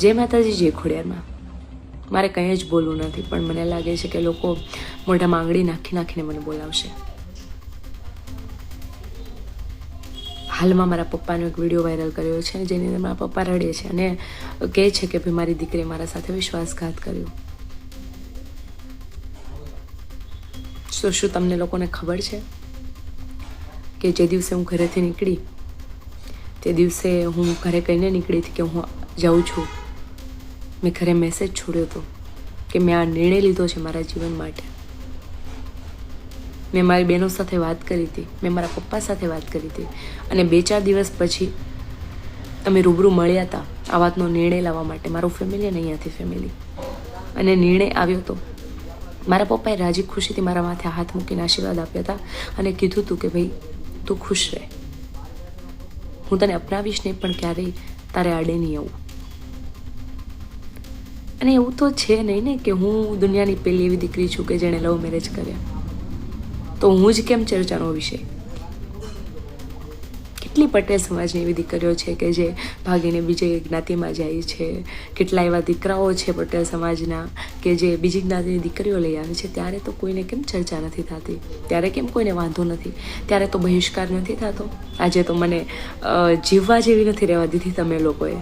જય માતાજી, જય ખોડિયારમાં. મારે કંઈ જ બોલવું નથી, પણ મને લાગે છે કે લોકો મોઢામાં આંગળી નાખી નાખીને મને બોલાવશે. હાલમાં મારા પપ્પાનો એક વિડીયો વાયરલ કર્યો છે જેની અંદર મારા પપ્પા રડે છે અને કહે છે કે ભાઈ મારી દીકરીએ મારા સાથે વિશ્વાસઘાત કર્યો. તો શું તમને લોકોને ખબર છે કે જે દિવસે હું ઘરેથી નીકળી તે દિવસે હું ઘરે કહીને નીકળી હતી કે હું જાઉં છું. મેં ઘરે મેસેજ છોડ્યો હતો કે મેં આ નિર્ણય લીધો છે મારા જીવન માટે. મેં મારી બહેનો સાથે વાત કરી હતી, મેં મારા પપ્પા સાથે વાત કરી હતી અને 2-4 દિવસ પછી અમે રૂબરૂ મળ્યા હતા આ વાતનો નિર્ણય લાવવા માટે, મારું ફેમિલી અને અહીંયાથી ફેમિલી. અને નિર્ણય આવ્યો હતો. મારા પપ્પાએ રાજી ખુશીથી મારા માથે હાથ મૂકીને આશીર્વાદ આપ્યા હતા અને કીધું હતું કે ભાઈ તું ખુશ રહે, હું તને અપનાવીશ નહીં પણ ક્યારેય તારે આડે નહીં આવું. અને એવું તો છે નહીં ને કે હું દુનિયાની પહેલી એવી દીકરી છું કે જેણે લવ મેરેજ કર્યા, તો હું જ કેમ ચર્ચાનો વિષય? કેટલી પટેલ સમાજની એવી દીકરીઓ છે કે જે ભાગીને બીજી જ્ઞાતિમાં જાય છે, કેટલા એવા દીકરાઓ છે પટેલ સમાજના કે જે બીજી જ્ઞાતિની દીકરીઓ લઈ આવે છે, ત્યારે તો કોઈને કેમ ચર્ચા નથી થતી? ત્યારે કેમ કોઈને વાંધો નથી? ત્યારે તો બહિષ્કાર નથી થતો? આજે તો મને જીવવા જેવી નથી રહેવા દીધી તમે લોકોએ.